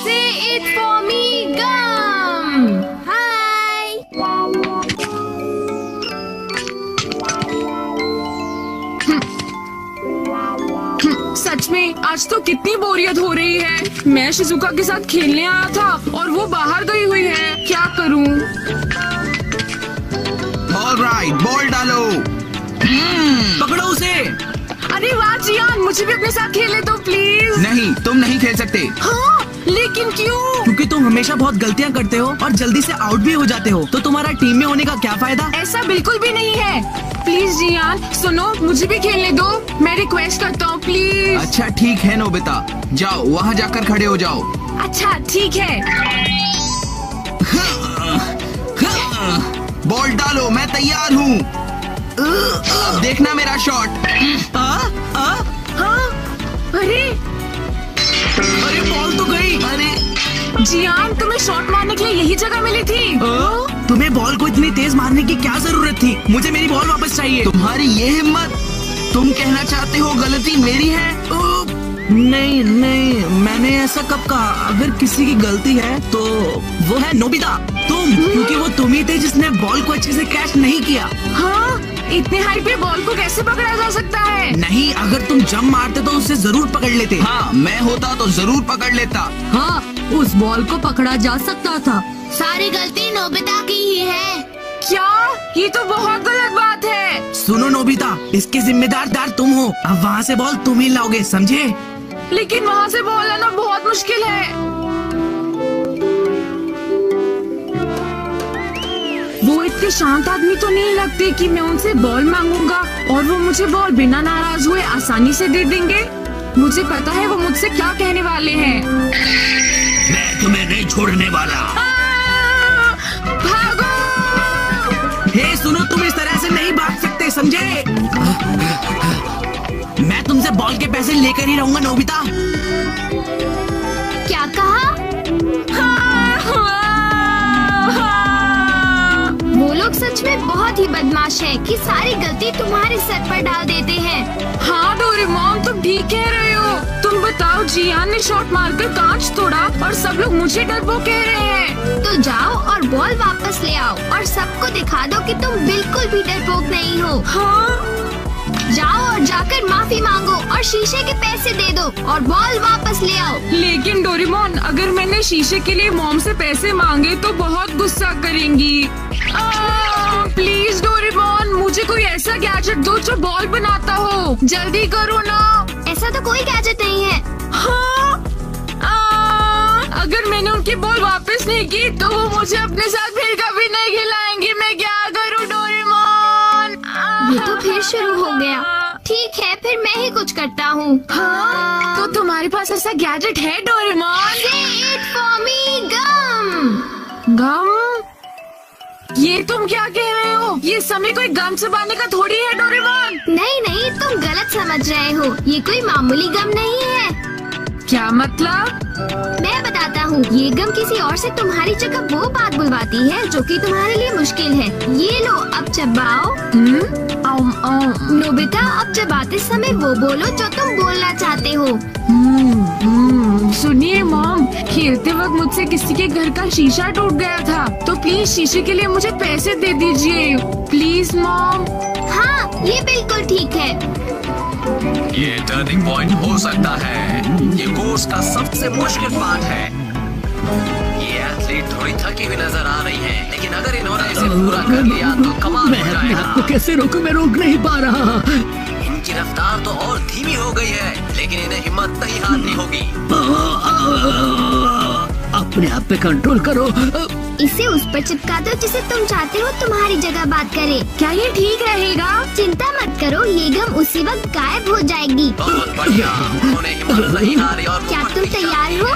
Say it for me, gum. Hi. सच में आज तो कितनी बोरियत हो रही है। मैं शिजुका के साथ खेलने आया था और वो बाहर गई हुई है। क्या करूं? ऑलराइट, बॉल डालो। पकड़ो उसे। अरे वाह जियान, मुझे भी अपने साथ खेले दो प्लीज। नहीं, तुम नहीं खेल सकते। हाँ, लेकिन क्यों? क्योंकि तुम हमेशा बहुत गलतियां करते हो और जल्दी से आउट भी हो जाते हो, तो तुम्हारा टीम में होने का क्या फायदा? ऐसा बिल्कुल भी नहीं है। प्लीज जियान सुनो, मुझे भी खेलने दो। मैं रिक्वेस्ट करता हूँ प्लीज। अच्छा ठीक है नोबिता, जाओ वहाँ जाकर खड़े हो जाओ। अच्छा ठीक है। बॉल डालो, मैं तैयार हूँ। अब देखना मेरा शॉट। हाँ, अरे अरे बॉल तो गई। अरे जियान, तुम्हें शॉट मारने के लिए यही जगह मिली थी? तुम्हें बॉल को इतनी तेज मारने की क्या जरूरत थी? मुझे मेरी बॉल वापस चाहिए। तुम्हारी ये हिम्मत? तुम कहना चाहते हो गलती मेरी है? नहीं नहीं, मैंने ऐसा कब कहा? अगर किसी की गलती है तो वो है नोबिता, तुम। क्योंकि वो तुम ही थे जिसने बॉल को अच्छे से कैच नहीं किया। हाँ, इतने हाई पे बॉल को कैसे पकड़ा जा सकता है? नहीं, अगर तुम जंप मारते तो उससे जरूर पकड़ लेते। हाँ, मैं होता तो जरूर पकड़ लेता। हाँ, उस बॉल को पकड़ा जा सकता था। सारी गलती नोबिता की ही है। क्या? ये तो बहुत गलत बात है। सुनो नोबिता, इसके जिम्मेदार तुम हो। अब वहाँ से बॉल तुम ही लाओगे, समझे? लेकिन वहाँ से बॉल लाना बहुत मुश्किल है। वो इतने शांत आदमी तो नहीं लगते कि मैं उनसे बॉल मांगूंगा और वो मुझे बॉल बिना नाराज हुए आसानी से दे देंगे। मुझे पता है वो मुझसे क्या कहने वाले हैं। मैं तुम्हें नहीं छोड़ने वाला। भागो! हे सुनो, तुम इस तरह से नहीं भाग सकते, समझे? मैं तुमसे बॉल के पैसे लेकर ही रहूंगा नोबिता। क्या कहा? वो लोग सच में बहुत ही बदमाश हैं कि सारी गलती तुम्हारे सर पर डाल देते हैं। हाँ डोरेमोन, तुम ठीक कह रहे हो। तुम बताओ, जियान ने शॉट मारकर कांच तोड़ा और सब लोग मुझे डरपोक कह रहे हैं। तो जाओ और बॉल वापस ले आओ और सबको दिखा दो कि तुम बिल्कुल भी डरपोक नहीं हो। हाँ? जाओ और जाकर माफी मांगो और शीशे के पैसे दे दो और बॉल वापस ले आओ। लेकिन डोरेमोन, अगर मैंने शीशे के लिए मॉम से पैसे मांगे तो बहुत गुस्सा करेंगी। प्लीज डोरेमोन, मुझे कोई ऐसा गैजेट दो जो बॉल बनाता हो। जल्दी करो ना। ऐसा तो कोई गैजेट नहीं है। हाँ? अगर मैंने उनकी बॉल वापस नहीं की तो वो मुझे अपने साथ फिर कभी नहीं खिलाएंगे। मैं क्या करूँ डोरेमोन? ये तो फिर शुरू हो गया। ठीक है, फिर मैं ही कुछ करता हूँ। हाँ? तो तुम्हारे पास ऐसा गैजेट है Doraemon? Say it for me, gum. गम? ये तुम क्या कह रहे हो? ये समय कोई गम चबाने का थोड़ी है डोरेमोन। नहीं नहीं, तुम गलत समझ रहे हो। ये कोई मामूली गम नहीं है। क्या मतलब? मैं बताता हूँ। ये गम किसी और से तुम्हारी जगह वो बात बुलवाती है जो कि तुम्हारे लिए मुश्किल है। ये लो, अब चबाओ। नोबिता, अब चबाते समय वो बोलो जो तुम बोलना चाहते हो। सुनिए मॉम, खेलते वक्त मुझसे किसी के घर का शीशा टूट गया था, तो प्लीज शीशे के लिए मुझे पैसे दे दीजिए। Please mom. हाँ, ये बिल्कुल ठीक है। ये टर्निंग पॉइंट हो सकता है। ये कोर्स का सबसे मुश्किल पार्ट है। ये एथलीट थोड़ी थकी हुई नजर आ रही है, लेकिन अगर इन्होंने इसे पूरा कर लिया तो कमाल हो जाएगा। कैसे रोकूं? मैं रोक नहीं पा रहा। इनकी रफ्तार तो और धीमी हो गई है, लेकिन इन्हें हिम्मत नहीं हारनी होगी। अपने आप पे कंट्रोल करो। इसे उस पर चिपका दो जिसे तुम चाहते हो तुम्हारी जगह बात करे। क्या ये ठीक रहेगा? चिंता मत करो, ये गम उसी वक्त गायब हो जाएगी। बहुत बढ़िया, उन्होंने हिम्मत नहीं हारी और क्या तुम तैयार हो?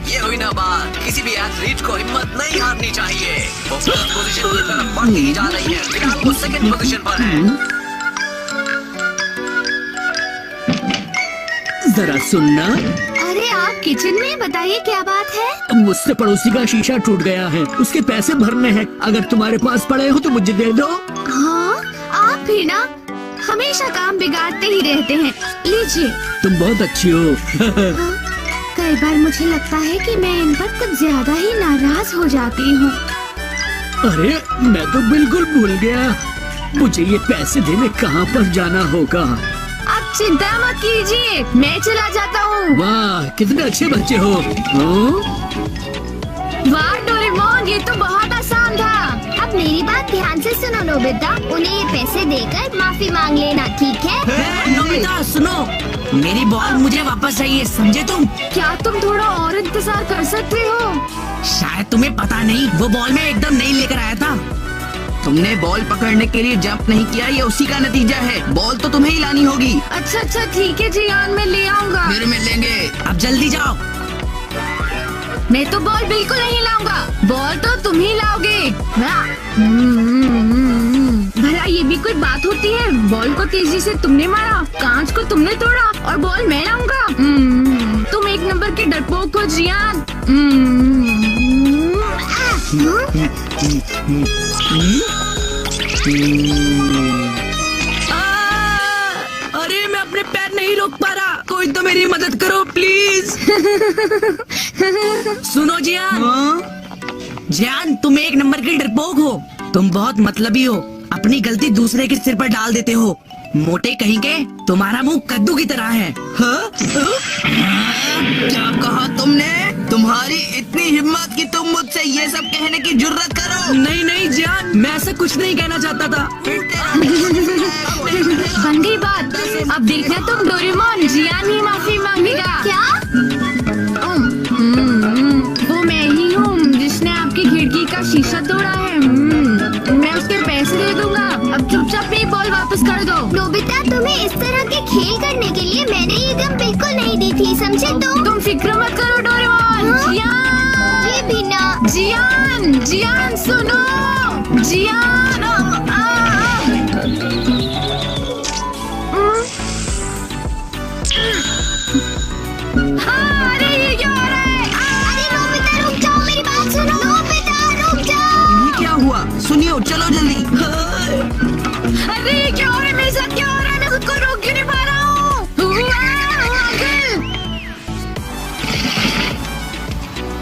ये हुई ना बात। किसी भी एथलीट को हिम्मत नहीं हारनी चाहिए। वो फर्स्ट पोजीशन की तरफ बढ़ती ही जा रही है, फिलहाल वो सेकंड पोजीशन पर है। जरा सुनना। अरे आप किचन में? बताइए क्या बात है? मुझसे पड़ोसी का शीशा टूट गया है, उसके पैसे भरने हैं। अगर तुम्हारे पास पड़े हो तो मुझे दे दो। हाँ, आप भी ना हमेशा काम बिगाड़ते ही रहते हैं। लीजिए। तुम बहुत अच्छी हो। कई बार मुझे लगता है कि मैं इन पर कुछ ज्यादा ही नाराज हो जाती हूँ। अरे मैं तो बिल्कुल भूल गया, मुझे ये पैसे देने कहाँ पर जाना होगा। आप चिंता मत कीजिए, मैं चला जाता हूँ। वाह कितने अच्छे बच्चे हो। वाह डोरेमोन, ये तो बहुत आसान था। अब मेरी बात ध्यान से सुनो नोबिता, उन्हें ये पैसे देकर माफी मांग लेना, ठीक है? नोबिता सुनो, मेरी बॉल मुझे वापस चाहिए, समझे तुम? क्या तुम थोड़ा और इंतजार कर सकते हो? शायद तुम्हें पता नहीं, वो बॉल मैं एकदम नहीं लेकर आया था। तुमने बॉल पकड़ने के लिए जंप नहीं किया, ये उसी का नतीजा है। बॉल तो तुम्हें ही लानी होगी। अच्छा ठीक है जियान, मैं ले आऊंगा। फिर मिलेंगे। अब जल्दी जाओ। मैं तो बॉल बिल्कुल नहीं लाऊंगा, बॉल तो तुम ही लाओगे। भला ये भी कोई बात होती है? बॉल को तेजी से तुमने मारा, कांच को तुमने तोड़ा और बॉल मैं लाऊंगा। तुम एक नंबर के डरपोक हो जियान। अरे मैं अपने पैर नहीं रोक पा रहा, कोई तो मेरी मदद करो प्लीज। सुनो जियान, तुम एक नंबर के डरपोक हो, तुम बहुत मतलबी हो, अपनी गलती दूसरे के सिर पर डाल देते हो। मोटे कहीं के, तुम्हारा मुंह कद्दू की तरह है। क्या कहा तुमने? तुम्हारी इतनी हिम्मत कि तुम मुझसे ये सब कहने की जुर्रत करो? नहीं जियान, मैं ऐसा कुछ नहीं कहना चाहता था। बन गई बात। अब देखना तुम डोरेमोन, जियान ही माफी मांगेगा। क्या? वो मैं ही हूँ जिसने आपकी खिड़की का शीशा तोड़ा है। मैं उसके पैसे दे दूंगा। अब चुपचाप मेरी बॉल वापस कर दो। नोबिता, तुम्हें इस तरह के खेल करने के लिए मैंने ये गम बिल्कुल नहीं दी थी, समझे तुम फिक्र मत करो डोरेमोन। जियान, ये भी ना। जियान सुनो, जियान। अरे ये क्या हो रहा है? अरे नोबिता रुक जाओ, मेरी बात सुनो। नोबिता रुक जाओ। ये क्या हुआ? सुनियो, चलो जल्दी। अरे ये क्या हो रहा है मेरे साथ? क्या हो रहा है? मैं खुद को रोक क्यों नहीं पा रहा हूँ? अंकल,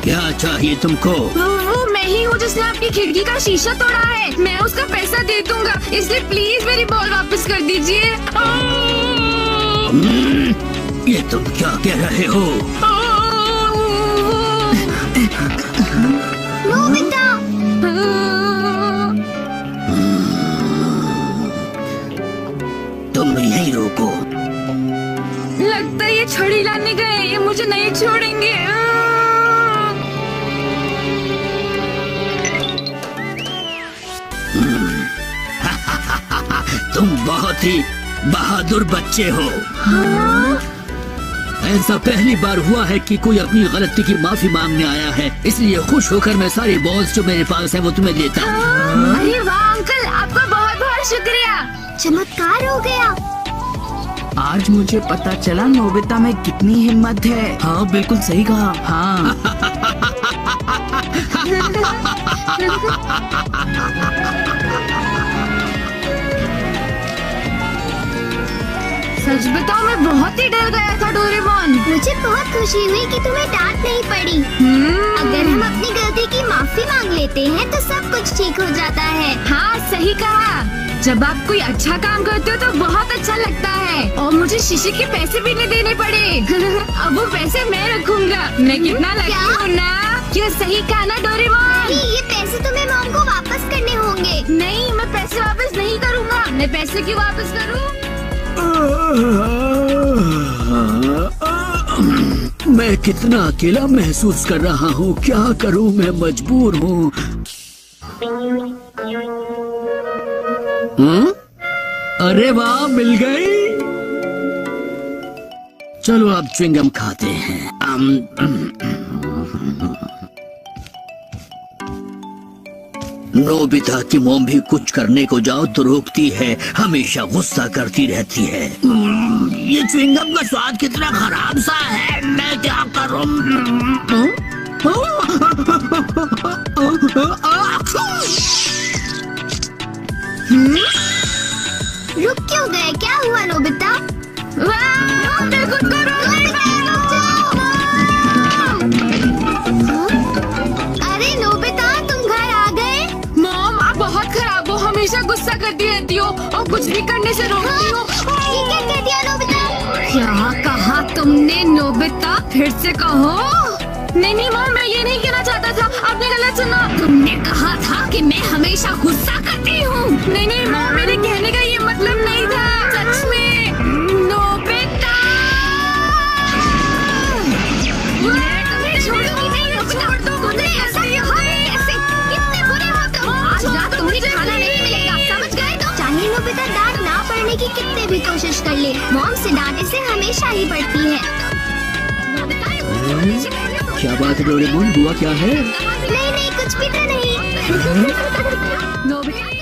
क्या चाहिए तुमको? वो मैं ही हूँ जिसने आपकी खिड़की का शीशा तोड़ा है। मैं उसका पैसा दे दूंगा, इसलिए प्लीज मेरी बॉल वापस कर दीजिए। ये तुम क्या कह रहे हो? नोबिता, तुम यहीं रोको। लगता है ये छड़ी लाने गए, ये मुझे नहीं छोड़ेंगे। तुम बहुत ही बहादुर बच्चे हो। ऐसा पहली बार हुआ है कि कोई अपनी गलती की माफी मांगने आया है, इसलिए खुश होकर मैं सारी बॉल्स जो मेरे पास है वो तुम्हें देता हूँ। अरे वाह अंकल, आपका बहुत बहुत शुक्रिया। चमत्कार हो गया। आज मुझे पता चला नोबिता में कितनी हिम्मत है। हाँ बिल्कुल सही कहा। हाँ सच बताओ, मैं बहुत ही डर गया था डोरेमोन। मुझे बहुत खुशी हुई कि तुम्हें डांट नहीं पड़ी। अगर हम अपनी गलती की माफी मांग लेते हैं तो सब कुछ ठीक हो जाता है। हाँ सही कहा, जब आप कोई अच्छा काम करते हो तो बहुत अच्छा लगता है। और मुझे शीशे के पैसे भी नहीं देने पड़े। अब वो पैसे मैं रखूंगा। मैं कितना लकी क्या? हूँ ना? क्या सही कहा ना डोरेमोन? ये पैसे तुम्हें मॉम को वापस करने होंगे। नहीं, मैं पैसे वापस नहीं करूँगा। मैं पैसे क्यों वापस करूँ? मैं कितना अकेला महसूस कर रहा हूँ, क्या करूँ, मैं मजबूर हूँ। अरे वाह, मिल गई। चलो अब च्युइंगम खाते हैं। नोबिता की मोम भी कुछ करने को जाओ तो रोकती है, हमेशा गुस्सा करती रहती है। ये च्युइंगम का स्वाद कितना खराब सा है, मैं क्या करूं? रुक क्यों गए? क्या हुआ नोबिता? वाह, मैं खुद को रोक नहीं पा रहा हूँ। तुमने नोबिता फिर से कहो। नहीं मॉम, मैं ये नहीं कहना चाहता था, आपने गलत सुना। तुमने कहा था कि मैं हमेशा गुस्सा करती हूँ। नहीं मॉम, मेरे कहने का ये मतलब नहीं था, सच में। नोबिता छोड़ दो मुझे, ऐसा कैसे? कितने बुरे हो तुम। आज रात तुम्हें खाना नहीं मिलेगा, समझ गए तुम? चाहे नोबिता डांट ना पड़ने की कितने भी कोशिश कर ले, मॉम से डांटे से हमेशा ही पड़ती है। क्या बात है डोरेमोन, हुआ क्या है? नहीं कुछ भी तो नहीं। नोबिता